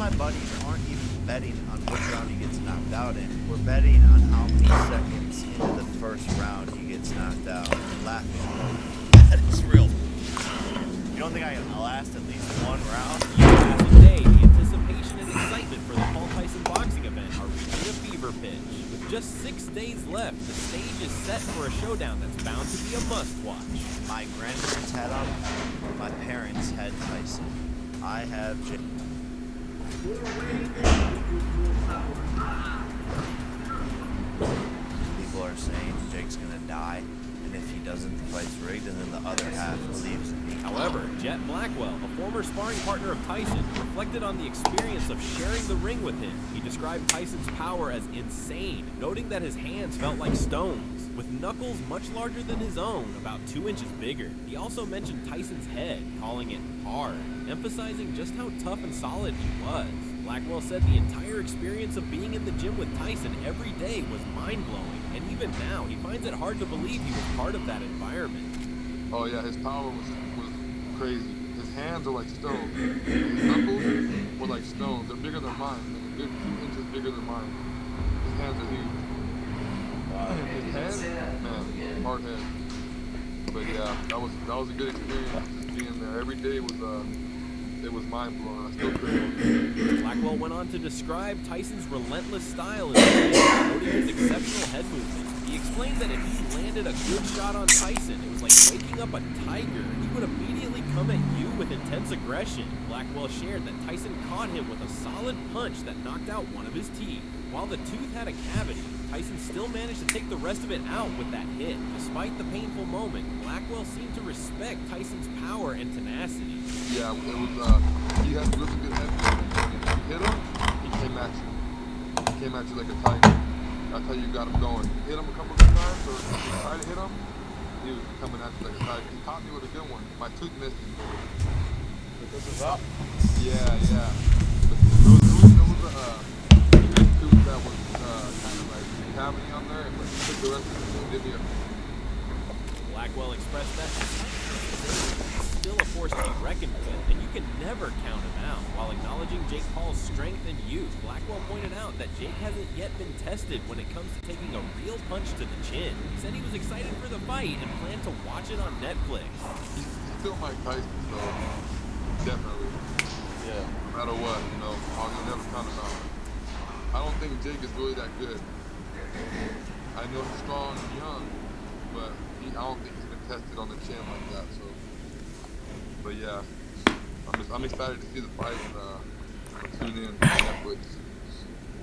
my buddies aren't even betting on which round he gets knocked out in. We're betting on how many seconds into the first round he gets knocked out and laughing. That is real. You don't think I can last at least one round? Today, the anticipation and excitement for the Paul Tyson boxing event are reaching a fever pitch. With just 6 days left, the stage is set for a showdown that's bound to be a must-watch. My grandparents had him, or my parents had Tyson. I have Jake. People are saying Jake's gonna die, and if he doesn't, the fight's rigged, and then the other half believes in me. However, Jet Blackwell, a former sparring partner of Tyson, reflected on the experience of sharing the ring with him. He described Tyson's power as insane, noting that his hands felt like stones, with knuckles much larger than his own, about 2 inches bigger. He also mentioned Tyson's head, calling it hard, emphasizing just how tough and solid he was. Blackwell said the entire experience of being in the gym with Tyson every day was mind-blowing, and even now, he finds it hard to believe he was part of that environment. Oh yeah, his power was crazy. His hands are like stones. His knuckles were like stones. They're bigger than mine. They're 2 inches bigger than mine. His hands are huge. His head, man, hard head. But yeah, that was a good experience. Just being there every day was mind blowing. I still feel. Blackwell went on to describe Tyson's relentless style in the ring, noting his exceptional head movement. He explained that if he landed a good shot on Tyson, it was like waking up a tiger. He would immediately come at you with intense aggression. Blackwell shared that Tyson caught him with a solid punch that knocked out one of his teeth. While the tooth had a cavity, Tyson still managed to take the rest of it out with that hit. Despite the painful moment, Blackwell seemed to respect Tyson's power and tenacity. Yeah, it was, he had really good head movement. If you hit him, he came at you. He came at you like a tiger. That's how you got him going. You hit him a couple of times, or if you try to hit him, he was coming at you like a tiger. He caught me with a good one. My tooth missed me. But this is up. Yeah. But there was a tooth that was kind of like a cavity on there, and like took the rest of it and did me a... Blackwell expressed that he's still a force to be reckoned with, and you can never count him out. While acknowledging Jake Paul's strength and youth, Blackwell pointed out that Jake hasn't yet been tested when it comes to taking a real punch to the chin. He said he was excited for the fight and planned to watch it on Netflix. He's still Mike Tyson, so definitely. Yeah. No matter what, you'll never count him out. I don't think Jake is really that good. I know he's strong and young, but I don't think he's been tested on the chin like that. So, but yeah, I'm excited to see the fight and tune in on Netflix.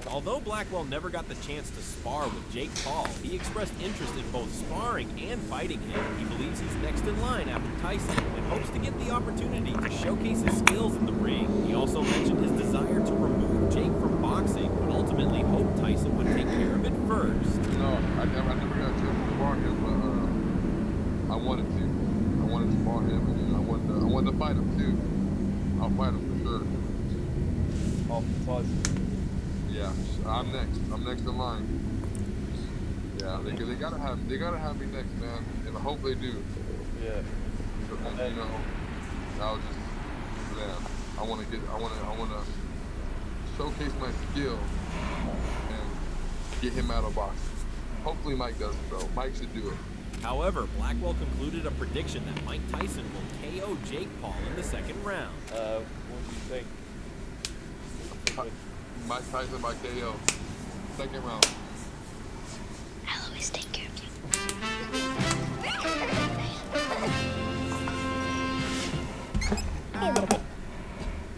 Although Blackwell never got the chance to spar with Jake Paul, he expressed interest in both sparring and fighting him. He believes he's next in line after Tyson and hopes to get the opportunity to showcase his skills in the ring. He also mentioned his desire to remove Jake from boxing, but ultimately hoped Tyson would take care of it first. No, I never got a chance to spar him, but I wanted to. I wanted to spar him, and I wanted to fight him too. I'll fight him for sure. Off the Tyson. Yeah, I'm next. I'm next in line. Yeah, they gotta have me next, man, and I hope they do. Yeah. But then, I'll just, man, I wanna showcase my skill and get him out of boxing. Hopefully Mike does it though. Mike should do it. However, Blackwell concluded a prediction that Mike Tyson will KO Jake Paul in the second round. What do you think? Mike Tyson by KO. Second round. I'll always take care of you.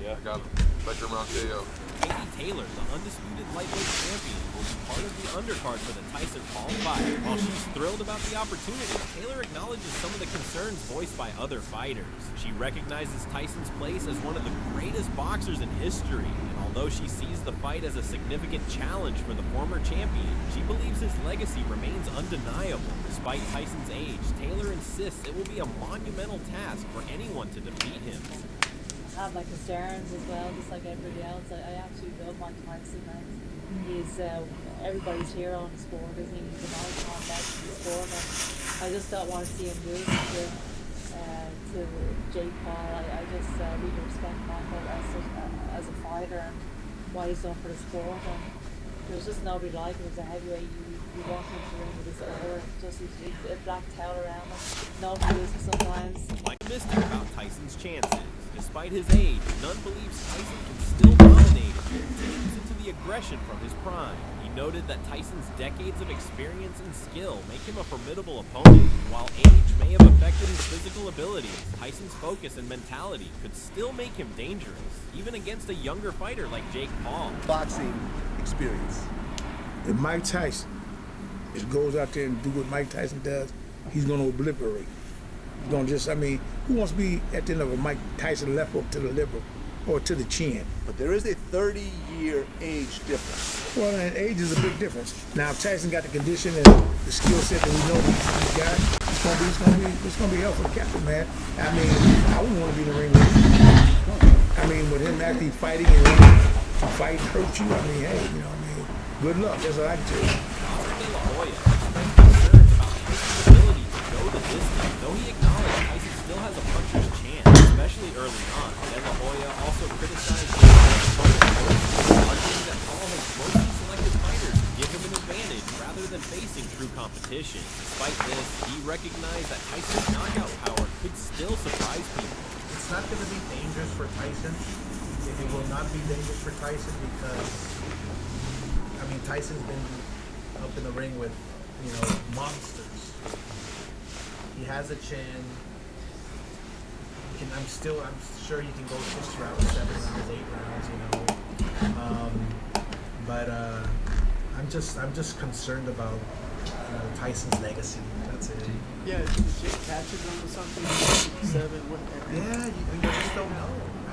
Yeah, I got him. Second round KO. Katie Taylor, the undisputed lightweight champion, will be part of the undercard for the Tyson-Paul fight. While she's thrilled about the opportunity, Taylor acknowledges some of the concerns voiced by other fighters. She recognizes Tyson's place as one of the greatest boxers in history, and although she sees the fight as a significant challenge for the former champion, she believes his legacy remains undeniable. Despite Tyson's age, Taylor insists it will be a monumental task for anyone to defeat him. I have my concerns as well, just like everybody else. I absolutely love Mike Tyson, and he's everybody's hero in the sport, isn't he? He's the icon best in the sport, and I just don't want to see him lose to Jake Paul. I just really respect Michael as a fighter. fighter and what he's done for the sport. And there's just nobody like him as a heavyweight. You walk into the ring with his aura, just he's a black towel around him. No losing sometimes. Optimistic about Tyson's chances. Despite his age, none believes Tyson can still dominate and continues into the aggression from his prime. He noted that Tyson's decades of experience and skill make him a formidable opponent. While age may have affected his physical abilities, Tyson's focus and mentality could still make him dangerous, even against a younger fighter like Jake Paul. Boxing experience. If Mike Tyson just goes out there and do what Mike Tyson does, he's going to obliterate. He's going to just, I mean, who wants to be at the end of a Mike Tyson left hook to the liver or to the chin? But there is a 30-year age difference. Well, and age is a big difference. Now, if Tyson got the condition and the skill set that we know he's got, it's gonna be hell for the captain, man. I mean, I wouldn't want to be in the ring with him. I mean, with him actually fighting and to fight hurt you, I mean, hey, you know, I mean, good luck. That's what I can tell you. Oscar De La Hoya expressed concerns about Tyson's ability to go the distance, though he acknowledged Tyson still has a puncher's chance, especially early on. De La Hoya also criticized Jake's opponent, arguing that Paul has mostly selected fighters to give him an advantage rather than facing true competition. Despite this, he recognized that Tyson's knockout power could still surprise people. It's not going to be dangerous for Tyson. It will not be dangerous for Tyson because, I mean, Tyson's been up in the ring with, you know, monsters. He has a chin. I'm sure he can go 6 rounds, 7 rounds, 8 rounds, you know. But I'm just concerned about, you know, Tyson's legacy. That's it. Yeah, did Jake catches him or something? 7, whatever. Yeah, you just don't know.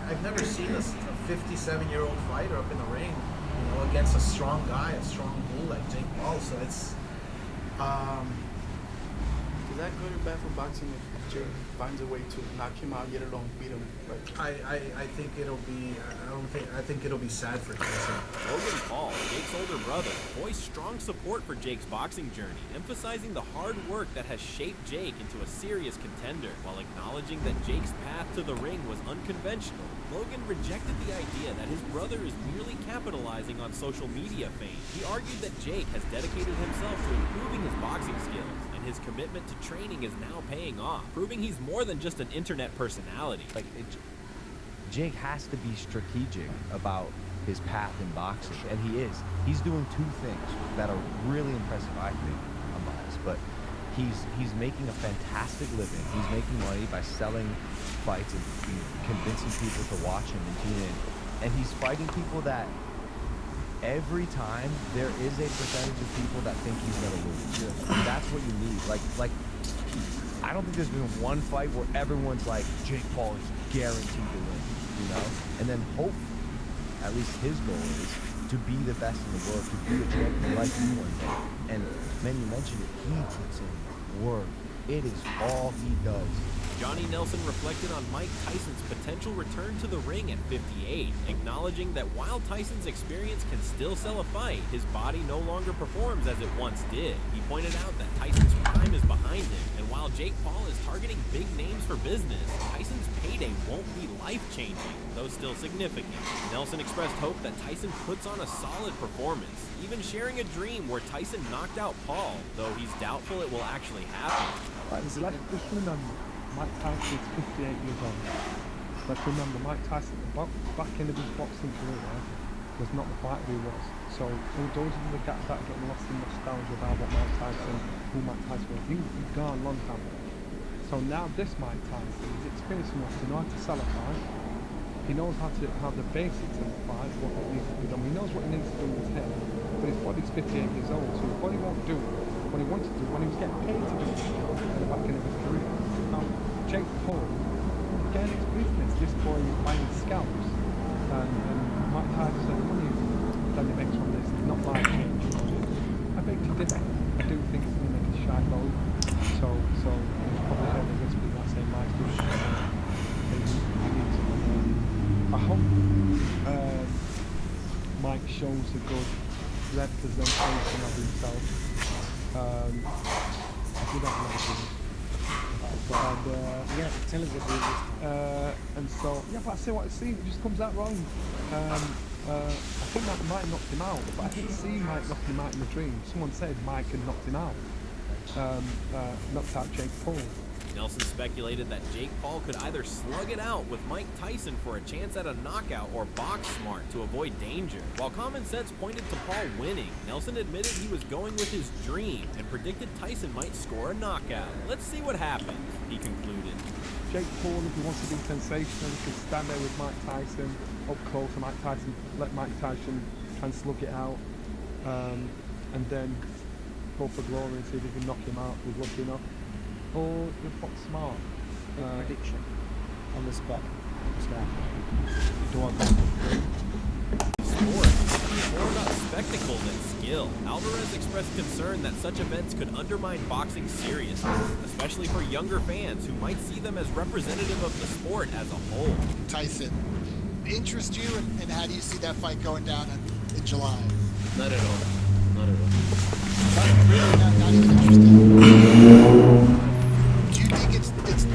I've never seen a 57-year-old fighter up in the ring, you know, against a strong guy, a strong bull like Jake Paul. So it's, Is that good or bad for boxing if Jake finds a way to knock him out, yet alone beat him? Like, I think it'll be. I think it'll be sad for Tyson. Logan Paul, Jake's older brother, voiced strong support for Jake's boxing journey, emphasizing the hard work that has shaped Jake into a serious contender. While acknowledging that Jake's path to the ring was unconventional, Logan rejected the idea that his brother is merely capitalizing on social media fame. He argued that Jake has dedicated himself to improving his boxing skills, and his commitment to training is now paying off, proving he's more than just an internet personality. Jake has to be strategic about his path in boxing, and he is. He's doing 2 things that are really impressive, I think, on bias, but he's making a fantastic living. He's making money by selling fights and convincing people to watch him and tune in, and he's fighting people that every time there is a percentage of people that think he's gonna lose. And that's what you need. Like I don't think there's been one fight where everyone's like, Jake Paul is guaranteed to win, you know? And then hopefully, at least his goal is to be the best in the world, to be a champion like you one day. And man, you mentioned it, he puts in work. It is all he does. Johnny Nelson reflected on Mike Tyson's potential return to the ring at 58, acknowledging that while Tyson's experience can still sell a fight, his body no longer performs as it once did. He pointed out that Tyson's prime is behind him, and while Jake Paul is targeting big names for business, Tyson's payday won't be life-changing, though still significant. Nelson expressed hope that Tyson puts on a solid performance, even sharing a dream where Tyson knocked out Paul, though he's doubtful it will actually happen. Just remember, Mike Tyson is 58 years old. Let's remember, Mike Tyson, back in his boxing career, was not the fighter he was. So those of you that get lost in nostalgia about what Mike Tyson, who Mike Tyson was, he's gone long time ago. So now this Mike Tyson is experienced enough to know how to sell a fight. He knows how to have the basics of the fight, what it needs to be done. He knows what he needs to do with his head. But his body's 58 years old, so his body won't do what he wanted to do when he was getting paid to do it at the back end of his career. Now, Jake Paul, again, it's business. This boy is buying scalps, and Mike Tyson, money that he makes from this is not life changing. I beg to differ. I do think it's going to make a shy load. So he's probably heard of this people that say Mike's doing it. I hope Mike shows a good representation of himself. I did have another And, Yeah, tell us what it is. and so, yeah, but I see what I see, it just comes out wrong. I think that Mike knocked him out, but I didn't see Mike knocking him out in the dream. Someone said Mike had knocked him out. Knocked out Jake Paul. Nelson speculated that Jake Paul could either slug it out with Mike Tyson for a chance at a knockout or box smart to avoid danger. While common sense pointed to Paul winning, Nelson admitted he was going with his dream and predicted Tyson might score a knockout. Let's see what happens, he concluded. Jake Paul, if he wants to be sensational, he could stand there with Mike Tyson up close, and let Mike Tyson try and slug it out, and then go for glory and see if he can knock him out if he's lucky enough. Or the box smart. Prediction on the spot. Do I go for Sport is more about spectacle than skill. Alvarez expressed concern that such events could undermine boxing seriousness, especially for younger fans who might see them as representative of the sport as a whole. Tyson, interest you, and how do you see that fight going down in July? Not at all. Not at all. Really, not even interested. Do you think it's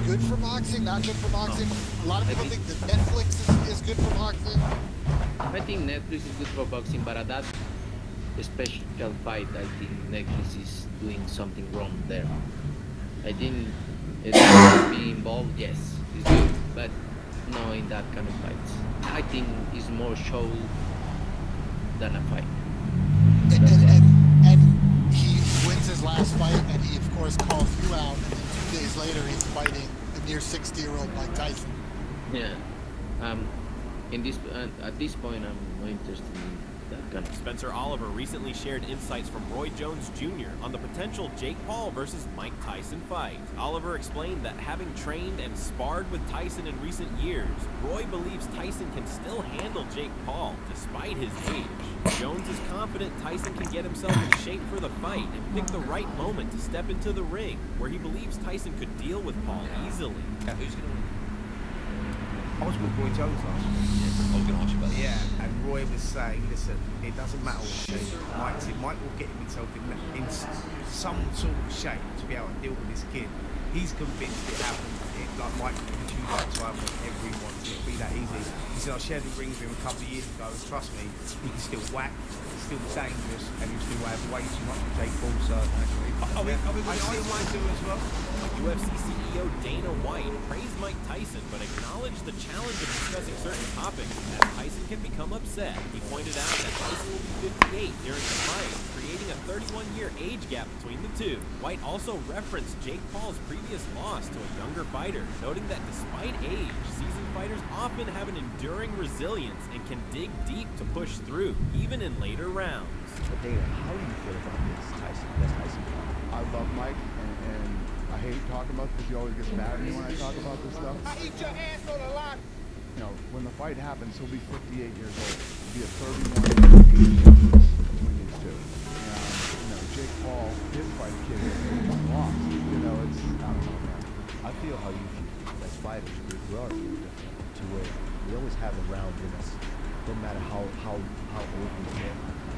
good for boxing, not good for boxing? A lot of people think that Netflix is good for boxing. I think Netflix is good for boxing, but at that special fight, I think Netflix is doing something wrong there. I think being involved, yes, is good, but no in that kind of fights. I think it's more show than a fight. And he wins his last fight, and he of course calls you out, and then 2 days later he's fighting a near 60-year-old Mike Tyson. Yeah. At this point, I'm more interested in that kind of. Spencer Oliver recently shared insights from Roy Jones Jr. on the potential Jake Paul versus Mike Tyson fight. Oliver explained that having trained and sparred with Tyson in recent years, Roy believes Tyson can still handle Jake Paul despite his age. Jones is confident Tyson can get himself in shape for the fight and pick the right moment to step into the ring, where he believes Tyson could deal with Paul easily. Yeah, who's going to win? I was with Roy Jones last year. I was going to ask you about that. Yeah, and Roy was saying, listen, it doesn't matter what shape Mike will get himself in some sort of shape to be able to deal with this kid. He's convinced it happens. Like Mike can choose that time when everyone it'll be that easy. He said, I shared the ring with him a couple of years ago, and trust me, he can still whack, he's still dangerous, and he'll still have way too much with Jake Paul, so Are we going to see Mike do as well? UFC CEO Dana White praised Mike Tyson, but acknowledged the challenge of discussing certain topics as Tyson can become upset. He pointed out that Tyson will be 58 during the fight, creating a 31-year age gap between the two. White also referenced Jake Paul's previous loss to a younger fighter, noting that despite age, seasoned fighters often have an enduring resilience and can dig deep to push through, even in later rounds. But Dana, how do you feel about this Tyson fight? I love Mike, and I hate talking about it because he always gets mad at me when I talk about this stuff. I eat your ass on a lot. You know, when the fight happens, he'll be 58 years old. He'll be a 31-year age difference between these two. And, Jake Paul did fight a kid who lost. I don't know, man. I feel how you feel. As fighters, we are different to where we always have a round in us. No matter how old we get,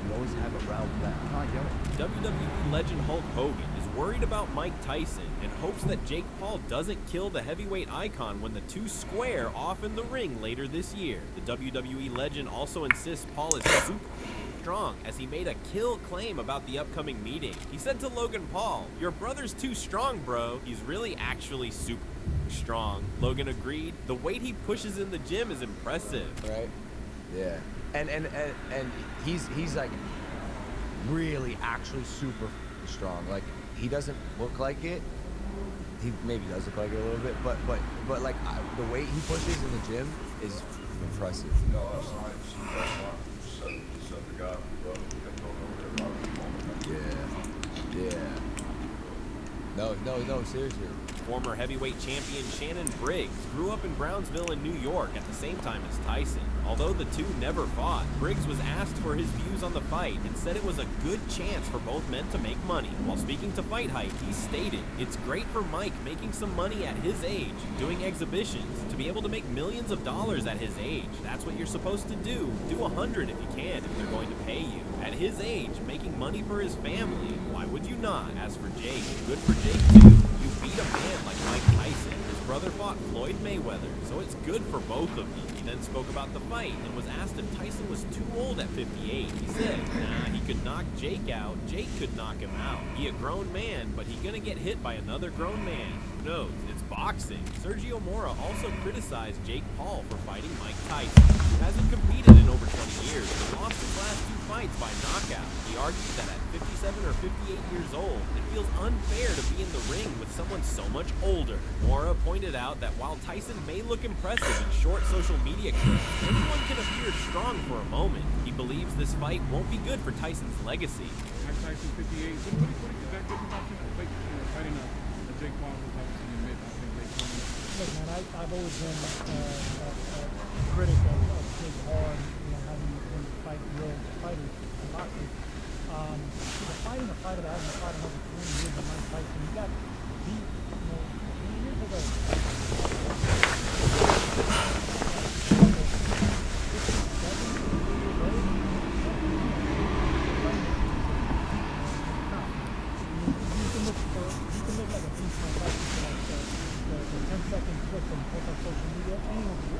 we always have a round back. I get it. WWE legend Hulk Hogan is worried about Mike Tyson and hopes that Jake Paul doesn't kill the heavyweight icon when the two square off in the ring later this year. The WWE legend also insists Paul is super strong, as he made a kill claim about the upcoming meeting. He said to Logan Paul, "Your brother's too strong, bro. He's really actually super strong." Logan agreed. The weight he pushes in the gym is impressive. Right? Yeah. And he's like really actually super strong. Like, he doesn't look like it. He maybe does look like it a little bit, but like the weight he pushes in the gym is impressive. Yeah. No, seriously. Former heavyweight champion Shannon Briggs grew up in Brownsville in New York at the same time as Tyson. Although the two never fought, Briggs was asked for his views on the fight and said it was a good chance for both men to make money. While speaking to Fight Hype, he stated, "It's great for Mike making some money at his age, doing exhibitions, to be able to make millions of dollars at his age. That's what you're supposed to do. Do 100 if you can, if they're going to pay you. At his age, making money for his family, why would you not?" As for Jake, good for Jake too. You beat a man like Mike Tyson. His brother fought Floyd Mayweather, so it's good for both of them. He then spoke about the fight and was asked if Tyson was too old at 58. He said, nah, he could knock Jake out. Jake could knock him out. He a grown man, but he gonna get hit by another grown man. Who knows? It's boxing. Sergio Mora also criticized Jake Paul for fighting Mike Tyson, who hasn't competed in over 20 years and lost his last 2 fights by knockout. He argued that at 57 or 58 years old, it feels unfair to be in the ring with someone so much older. Mora pointed out that while Tyson may look impressive in short social media clips, anyone can appear strong for a moment. He believes this fight won't be good for Tyson's legacy. Mike Tyson, 58. What is that good about fighting a Jake Paul who's obviously in mid, I think late 20s? Look, man, I've always been a critic of Jake Paul and having him fight real fighters in boxing. Fighting a fighter that hasn't fought in over 20 years of Mike Tyson, he got beat 20 years ago.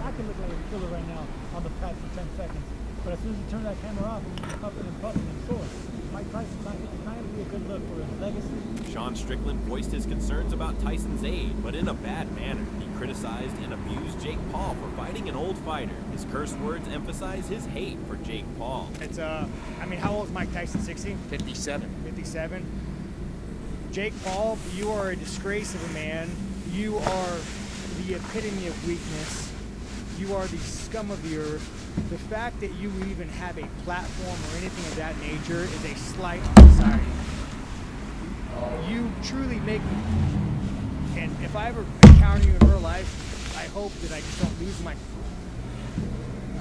I can look like a killer right now on the pad for 10 seconds. But as soon as you turn that camera off, you're puffing and puffing and sore. Mike Tyson's not going to be a good look for his legacy. Sean Strickland voiced his concerns about Tyson's age, but in a bad manner. He criticized and abused Jake Paul for fighting an old fighter. His curse words emphasize his hate for Jake Paul. It's, I mean, how old is Mike Tyson, 60? 57. 57. Jake Paul, you are a disgrace of a man. You are the epitome of weakness. You are the scum of the earth. The fact that you even have a platform or anything of that nature is a slight on society. You truly make me, and if I ever encounter you in real life, I hope that I just don't lose my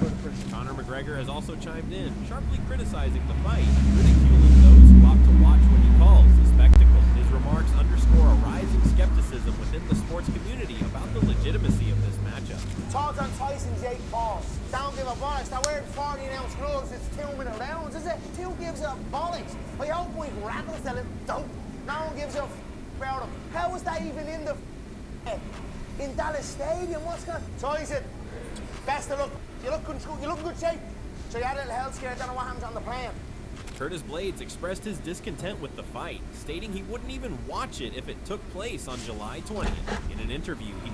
go to prison. Conor McGregor has also chimed in, sharply criticizing the fight, ridiculing those who opt to watch what he calls a spectacle. His remarks underscore a rising skepticism within the sports community about the legitimacy of this matchup. Thoughts on Tyson, Jake Paul? Don't give a bollocks. They're wearing 40-ounce gloves. It's 2-minute rounds, is it? Who gives a bollocks? I hope Mike rattles the little dope. No one gives a about him. How was that even in the in Dallas Stadium? What's going on? Tyson, best of luck. You look in good shape. So you had a little health scare. I don't know what happens on the plane. Curtis Blades expressed his discontent with the fight, stating he wouldn't even watch it if it took place on July 20th. In an interview, he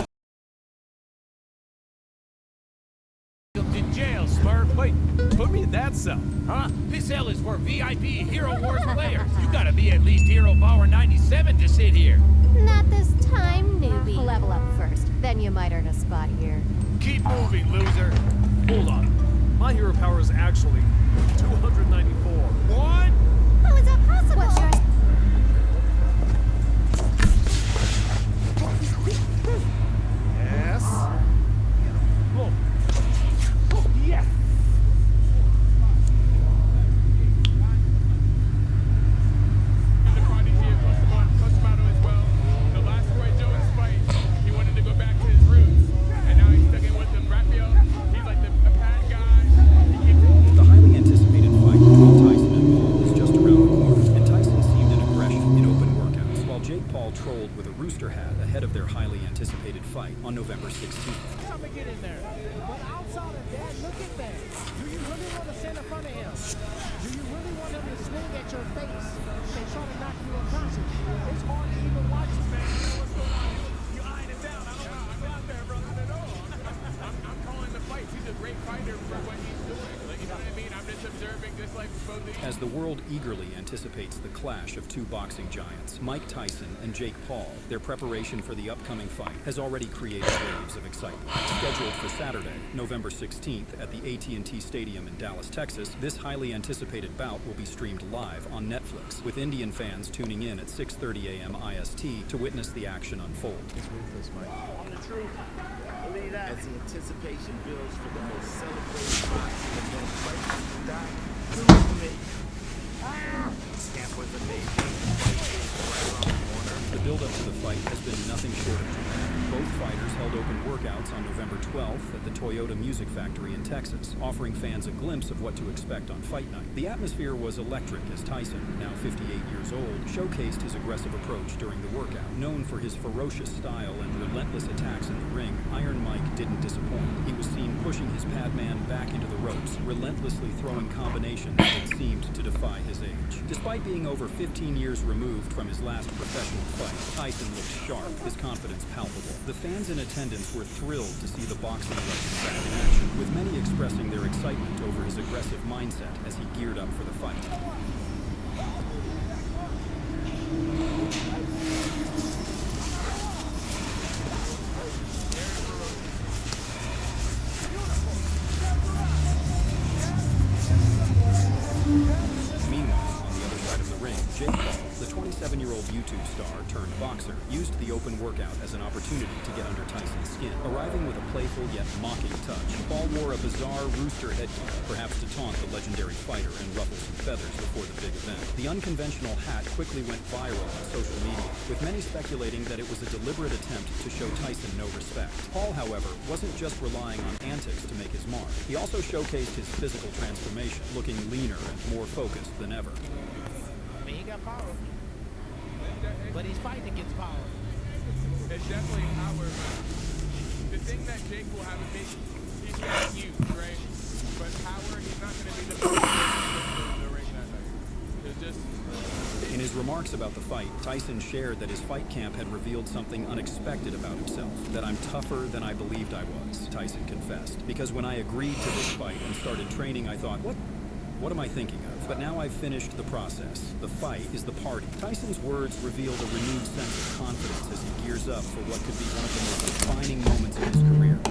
in jail, Smurf. Wait, put me in that cell. Huh? This cell is for VIP Hero Wars players. You gotta be at least Hero Power 97 to sit here. Not this time, newbie. Level up first, then you might earn a spot here. Keep moving, loser. Hold on. My hero power is actually 294. What? How is that possible? What's yours? Yes. Whoa. Yes. The last Roy Jones fight, he wanted to go back to his roots, and now he's stuck in with them. Raphael, he's like a pad guy. The highly anticipated fight between Tyson and Paul is just around the corner, and Tyson seemed an aggression in open workouts, while Jake Paul trolled with a rooster hat ahead of their highly anticipated fight on November 16th. Tell me get in there. But outside of that, look at that. Do you really want to stand in front of him? Do you really want him to swing at your face and try to knock you unconscious? It's hard to even watch this man. You know what's going on? You eyeing it down. I don't know what's out there, brother. I'm calling the fights. He's a great fighter for what he's doing. Like, you know what I mean? I'm just observing, just like both of you. As the world eagerly anticipates the clash of two boxing giants, Mike Tyson and Jake Paul, their preparation for the upcoming fight has already created waves of excitement. Scheduled for Saturday, November 16th at the AT&T Stadium in Dallas, Texas, this highly anticipated bout will be streamed live on Netflix, with Indian fans tuning in at 6:30 a.m. IST to witness the action unfold. It's ruthless, Mike. I'm the truth. Believe that. As the anticipation builds for the most celebrated boxing event, fights to die, prove to me. Camp was amazing. Fight is right around the corner. The build-up to the fight has been nothing short of dramatic. Both fighters held open open workouts on November 12th at the Toyota Music Factory in Texas, offering fans a glimpse of what to expect on fight night. The atmosphere was electric as Tyson, now 58 years old, showcased his aggressive approach during the workout. Known for his ferocious style and relentless attacks in the ring, Iron Mike didn't disappoint. He was seen pushing his pad man back into the ropes, relentlessly throwing combinations that seemed to defy his age. Despite being over 15 years removed from his last professional fight, Tyson looked sharp, his confidence palpable. The fans in attendance were thrilled to see the boxing legend back in action, with many expressing their excitement over his aggressive mindset as he geared up for the fight. Jake Paul, the 27-year-old YouTube star turned boxer, used the open workout as an opportunity to get under Tyson's skin, arriving with a playful yet mocking touch. Paul wore a bizarre rooster headgear, perhaps to taunt the legendary fighter and ruffle some feathers before the big event. The unconventional hat quickly went viral on social media, with many speculating that it was a deliberate attempt to show Tyson no respect. Paul, however, wasn't just relying on antics to make his mark. He also showcased his physical transformation, looking leaner and more focused than ever. He got power, but he's fighting against power. It's definitely power, but the thing that Jake will have a big, he's got youth, right? But power, he's not going to be the best person in the ring that night. It's just... In his remarks about the fight, Tyson shared that his fight camp had revealed something unexpected about himself. That I'm tougher than I believed I was, Tyson confessed. Because when I agreed to this fight and started training, I thought, what am I thinking of? But now I've finished the process. The fight is the party. Tyson's words revealed a renewed sense of confidence as he gears up for what could be one of the most defining moments in his career.